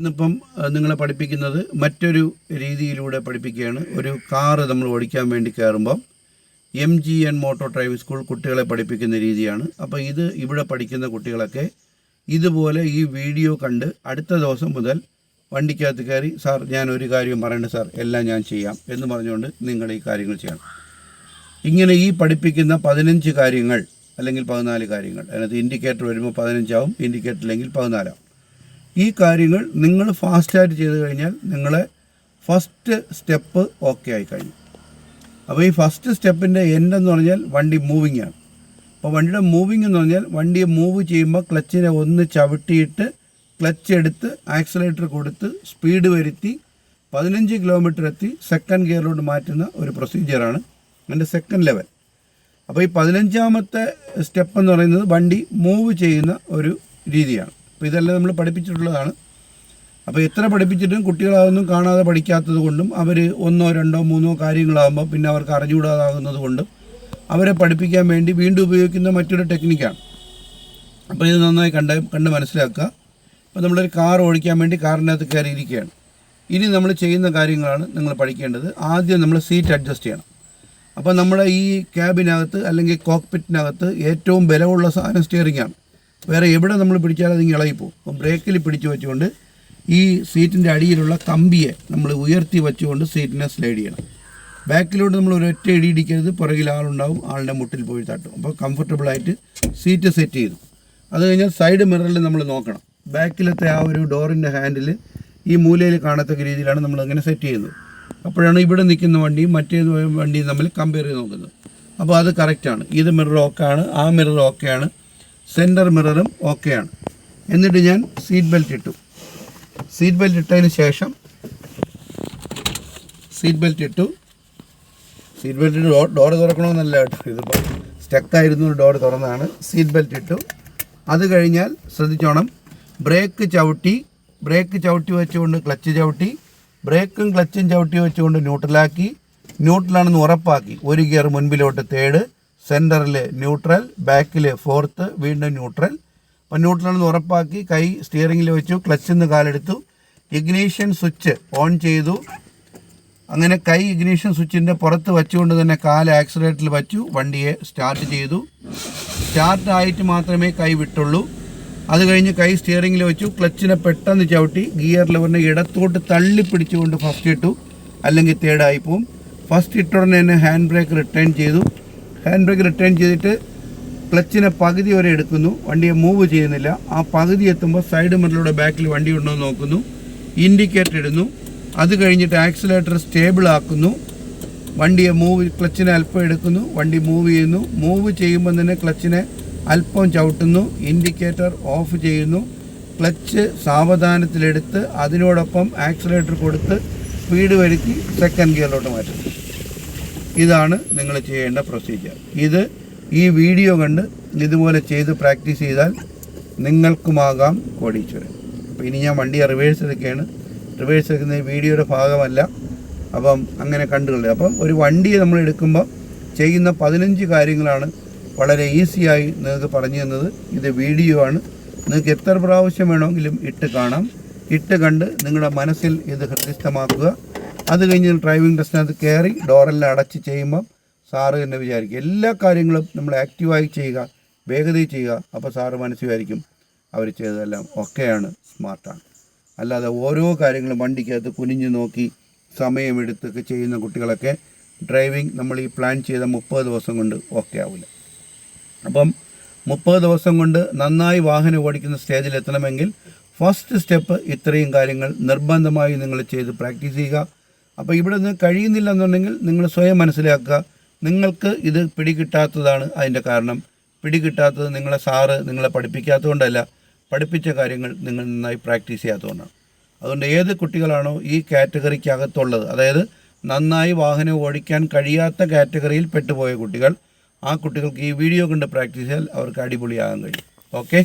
ഇന്നിപ്പം നിങ്ങളെ പഠിപ്പിക്കുന്നത് മറ്റൊരു രീതിയിലൂടെ പഠിപ്പിക്കുകയാണ്. ഒരു കാറ് നമ്മൾ ഓടിക്കാൻ വേണ്ടി കയറുമ്പം MGN മോട്ടോർ ഡ്രൈവിംഗ് സ്കൂൾ കുട്ടികളെ പഠിപ്പിക്കുന്ന രീതിയാണ്. അപ്പോൾ ഇവിടെ പഠിക്കുന്ന കുട്ടികളൊക്കെ ഇതുപോലെ ഈ വീഡിയോ കണ്ട് അടുത്ത ദിവസം മുതൽ വണ്ടിക്കകത്ത് കയറി സാർ ഞാനൊരു കാര്യം പറയണ്ട സാർ എല്ലാം ഞാൻ ചെയ്യാം എന്ന് പറഞ്ഞുകൊണ്ട് നിങ്ങൾ ഈ കാര്യങ്ങൾ ചെയ്യണം. ഇങ്ങനെ ഈ പഠിപ്പിക്കുന്ന 15 കാര്യങ്ങൾ അല്ലെങ്കിൽ 14 കാര്യങ്ങൾ, അതിനകത്ത് ഇൻഡിക്കേറ്റർ വരുമ്പോൾ 15 ആവും, ഇൻഡിക്കേറ്റർ ഇല്ലെങ്കിൽ 14 ആവും. ഈ കാര്യങ്ങൾ നിങ്ങൾ ഫാസ്റ്റായിട്ട് ചെയ്ത് കഴിഞ്ഞാൽ നിങ്ങളെ ഫസ്റ്റ് സ്റ്റെപ്പ് ഓക്കെ ആയി കഴിഞ്ഞു. അപ്പോൾ ഈ ഫസ്റ്റ് സ്റ്റെപ്പിൻ്റെ എൻഡെന്ന് പറഞ്ഞാൽ വണ്ടി മൂവിങ് ആണ്. അപ്പോൾ വണ്ടിയുടെ മൂവിങ് എന്ന് പറഞ്ഞാൽ വണ്ടിയെ മൂവ് ചെയ്യുമ്പോൾ ക്ലച്ചിനെ ഒന്ന് ചവിട്ടിയിട്ട് ക്ലച്ച് എടുത്ത് ആക്സിലേറ്റർ കൊടുത്ത് സ്പീഡ് വരുത്തി 15 കിലോമീറ്റർ എത്തി സെക്കൻഡ് ഗിയറിലോട്ട് മാറ്റുന്ന ഒരു പ്രൊസീജിയറാണ് അതിൻ്റെ സെക്കൻഡ് ലെവൽ. അപ്പോൾ ഈ 15ാമത്തെ സ്റ്റെപ്പ് എന്ന് പറയുന്നത് വണ്ടി മൂവ് ചെയ്യുന്ന ഒരു രീതിയാണ്. അപ്പോൾ ഇതെല്ലാം നമ്മൾ പഠിപ്പിച്ചിട്ടുള്ളതാണ്. അപ്പോൾ എത്ര പഠിപ്പിച്ചിട്ടും കുട്ടികളതൊന്നും കാണാതെ പഠിക്കാത്തത് കൊണ്ടും അവർ 1, 2, 3 കാര്യങ്ങളാകുമ്പോൾ പിന്നെ അവർക്ക് അറിഞ്ഞുകൂടാതാകുന്നത് കൊണ്ടും അവരെ പഠിപ്പിക്കാൻ വേണ്ടി വീണ്ടും ഉപയോഗിക്കുന്ന മറ്റൊരു ടെക്നിക്കാണ്. അപ്പോൾ ഇത് നന്നായി കണ്ട് മനസ്സിലാക്കുക. അപ്പോൾ നമ്മളൊരു കാർ ഓടിക്കാൻ വേണ്ടി കാറിനകത്ത് കയറിയിരിക്കുകയാണ്. ഇനി നമ്മൾ ചെയ്യുന്ന കാര്യങ്ങളാണ് നിങ്ങൾ പഠിക്കേണ്ടത്. ആദ്യം നമ്മൾ സീറ്റ് അഡ്ജസ്റ്റ് ചെയ്യണം. അപ്പോൾ നമ്മുടെ ഈ ക്യാബിനകത്ത് അല്ലെങ്കിൽ കോക്പിറ്റിനകത്ത് ഏറ്റവും ബലമുള്ള സാധനം സ്റ്റിയറിംഗ് ആണ്. വേറെ എവിടെ നമ്മൾ പിടിച്ചാലും അത് ഇളകിപ്പോവും. അപ്പം ബ്രേക്കിൽ പിടിച്ചു വെച്ചുകൊണ്ട് ഈ സീറ്റിൻ്റെ അടിയിലുള്ള കമ്പിയെ നമ്മൾ ഉയർത്തി വെച്ചുകൊണ്ട് സീറ്റിനെ സ്ലൈഡ് ചെയ്യണം. ബാക്കിലോട്ട് നമ്മൾ ഒരൊറ്റ ഇടി ഇടിക്കരുത്, പുറകിൽ ആളുണ്ടാവും, ആളുടെ മുട്ടിൽ പോയി തട്ടും. അപ്പോൾ കംഫർട്ടബിളായിട്ട് സീറ്റ് സെറ്റ് ചെയ്തു. അത് കഴിഞ്ഞാൽ സൈഡ് മിററിൽ നമ്മൾ നോക്കണം. ബാക്കിലത്തെ ആ ഒരു ഡോറിൻ്റെ ഹാൻഡിൽ ഈ മൂലയിൽ കാണത്തക്ക രീതിയിലാണ് നമ്മൾ അങ്ങനെ സെറ്റ് ചെയ്യുന്നത്. അപ്പോഴാണ് ഇവിടെ നിൽക്കുന്ന വണ്ടിയും മറ്റേ വണ്ടിയും തമ്മിൽ കമ്പയർ ചെയ്ത് നോക്കുന്നത്. അപ്പോൾ അത് കറക്റ്റാണ്. ഇത് മിറർ ഓക്കെയാണ്, ആ മിറർ ഓക്കെയാണ്, സെൻറ്റർ മിററും ഓക്കെയാണ്. എന്നിട്ട് ഞാൻ സീറ്റ് ബെൽറ്റ് ഇട്ടു. സീറ്റ് ബെൽറ്റ് ഇട്ടതിന് ശേഷം ഡോറ് തുറക്കണമെന്നല്ല കേട്ടോ, ഇതിപ്പോൾ സ്റ്റക്കായിരുന്നു, ഡോറ് തുറന്നതാണ്. സീറ്റ് ബെൽറ്റ് ഇട്ടു. അത് കഴിഞ്ഞാൽ ശ്രദ്ധിച്ചോണം, ബ്രേക്ക് ചവിട്ടി വെച്ചുകൊണ്ട് ക്ലച്ച് ചവിട്ടി, ബ്രേക്കും ക്ലച്ചും ചവിട്ടി വെച്ചുകൊണ്ട് ന്യൂട്രലാക്കി, ന്യൂട്രലാണെന്ന് ഉറപ്പാക്കി ഒരു ഗിയർ മുൻപിലോട്ട് തേർഡ്, സെൻറ്ററിൽ ന്യൂട്രൽ, ബാക്കിൽ ഫോർത്ത്, വീണ്ടും ന്യൂട്രൽ. അപ്പോൾ ന്യൂട്രലാണെന്ന് ഉറപ്പാക്കി കൈ സ്റ്റിയറിങ്ങിൽ വെച്ചു, ക്ലച്ചിൽ നിന്ന് കാലെടുത്തു, ഇഗ്നീഷ്യൻ സ്വിച്ച് ഓൺ ചെയ്തു. അങ്ങനെ കൈ ഇഗ്നീഷ്യൻ സ്വിച്ചിൻ്റെ പുറത്ത് വെച്ചുകൊണ്ട് തന്നെ കാല് ആക്സിലേറ്ററിൽ വച്ചു, വണ്ടിയെ സ്റ്റാർട്ട് ചെയ്തു. സ്റ്റാർട്ടായിട്ട് മാത്രമേ കൈ വിട്ടുള്ളൂ. അത് കഴിഞ്ഞ് കൈ സ്റ്റിയറിങ്ങിൽ വെച്ചു, ക്ലച്ചിനെ പെട്ടെന്ന് ചവിട്ടി ഗിയർ ലിവറിനെ ഇടത്തോട്ട് തള്ളി പിടിച്ചുകൊണ്ട് ഫസ്റ്റ് ഇട്ടു, അല്ലെങ്കിൽ തേർഡായി പോവും. ഫസ്റ്റ് ഇട്ടുടനെ തന്നെ ഹാൻഡ് ബ്രേക്ക് റിട്ടേൺ ചെയ്തു. ഹാൻഡ് ബ്രേക്ക് റിട്ടേൺ ചെയ്തിട്ട് ക്ലച്ചിനെ പകുതി വരെ എടുക്കുന്നു, വണ്ടിയെ മൂവ് ചെയ്യുന്നില്ല. ആ പകുതി എത്തുമ്പോൾ സൈഡ് മിററിലൂടെ ബാക്കിൽ വണ്ടി ഉണ്ടോ എന്ന് നോക്കുന്നു, ഇൻഡിക്കേറ്റർ ഇടുന്നു. അത് കഴിഞ്ഞിട്ട് ആക്സിലേറ്റർ സ്റ്റേബിൾ ആക്കുന്നു, വണ്ടിയെ ക്ലച്ചിനെ അല്പം എടുക്കുന്നു, വണ്ടി മൂവ് ചെയ്യുന്നു. മൂവ് ചെയ്യുമ്പോൾ തന്നെ ക്ലച്ചിനെ അല്പം ചവിട്ടുന്നു, ഇൻഡിക്കേറ്റർ ഓഫ് ചെയ്യുന്നു, ക്ലച്ച് സാവധാനത്തിലെടുത്ത് അതിനോടൊപ്പം ആക്സിലേറ്റർ കൊടുത്ത് സ്പീഡ് വരുത്തി സെക്കൻഡ് ഗിയറിലോട്ട് മാറ്റുന്നു. ഇതാണ് നിങ്ങൾ ചെയ്യേണ്ട പ്രൊസീജിയർ. ഈ വീഡിയോ കണ്ട് ഇതുപോലെ ചെയ്ത് പ്രാക്ടീസ് ചെയ്താൽ നിങ്ങൾക്കുമാകാം കോടീശ്വരൻ. അപ്പോൾ ഇനി ഞാൻ വണ്ടിയെ റിവേഴ്സ് എടുക്കുകയാണ്. റിവേഴ്സ് എടുക്കുന്ന ഈ വീഡിയോയുടെ ഭാഗമല്ല, അപ്പം അങ്ങനെ കണ്ടുകൊള്ളുക. അപ്പം ഒരു വണ്ടിയെ നമ്മൾ എടുക്കുമ്പോൾ ചെയ്യുന്ന 15 കാര്യങ്ങളാണ് വളരെ ഈസിയായി നിങ്ങൾക്ക് പറഞ്ഞു തന്നത്. ഇത് വീഡിയോ ആണ്, നിങ്ങൾക്ക് എത്ര പ്രാവശ്യം വേണമെങ്കിലും ഇട്ട് കാണാം. ഇട്ട് കണ്ട് നിങ്ങളുടെ മനസ്സിൽ ഇത് ഹൃദയസ്ഥമാക്കുക. അത് കഴിഞ്ഞ് ഡ്രൈവിംഗ് ടെസ്റ്റിനകത്ത് കയറി ഡോറെല്ലാം അടച്ച് ചെയ്യുമ്പം സാറ് എന്ന് വിചാരിക്കും. എല്ലാ കാര്യങ്ങളും നമ്മൾ ആക്റ്റീവായി ചെയ്യുക, വേഗതയിൽ ചെയ്യുക. അപ്പോൾ സാറ് മനസ്സിലായിരിക്കും അവർ ചെയ്തതെല്ലാം ഒക്കെയാണ്, സ്മാർട്ടാണ്. അല്ലാതെ ഓരോ കാര്യങ്ങളും വണ്ടിക്കകത്ത് കുനിഞ്ഞ് നോക്കി സമയമെടുത്തൊക്കെ ചെയ്യുന്ന കുട്ടികളൊക്കെ ഡ്രൈവിംഗ് നമ്മൾ ഈ പ്ലാൻ ചെയ്ത 30 ദിവസം കൊണ്ട് ഓക്കെ ആവില്ല. അപ്പം 30 ദിവസം കൊണ്ട് നന്നായി വാഹനം ഓടിക്കുന്ന സ്റ്റേജിൽ എത്തണമെങ്കിൽ ഫസ്റ്റ് സ്റ്റെപ്പ് ഇത്രയും കാര്യങ്ങൾ നിർബന്ധമായി നിങ്ങൾ ചെയ്ത് പ്രാക്ടീസ് ചെയ്യുക. അപ്പോൾ ഇവിടെ നിന്ന് കഴിയുന്നില്ല എന്നുണ്ടെങ്കിൽ നിങ്ങൾ സ്വയം മനസ്സിലാക്കുക, നിങ്ങൾക്ക് ഇത് പിടികിട്ടാത്തതാണ് അതിൻ്റെ കാരണം. പിടികിട്ടാത്തത് നിങ്ങളെ പഠിപ്പിക്കാത്തതുകൊണ്ടല്ല, പഠിപ്പിച്ച കാര്യങ്ങൾ നിങ്ങൾ നന്നായി പ്രാക്ടീസ് ചെയ്യാത്തതുകൊണ്ടാണ്. അതുകൊണ്ട് ഏത് കുട്ടികളാണോ ഈ കാറ്റഗറിക്കകത്തുള്ളത്, അതായത് നന്നായി വാഹനം ഓടിക്കാൻ കഴിയാത്ത കാറ്റഗറിയിൽ പെട്ടുപോയ കുട്ടികൾ, ആ കുട്ടികൾക്ക് ഈ വീഡിയോ കണ്ട് പ്രാക്ടീസ് ചെയ്താൽ അവർക്ക് അടിപൊളിയാകാൻ കഴിയും. ഓക്കെ.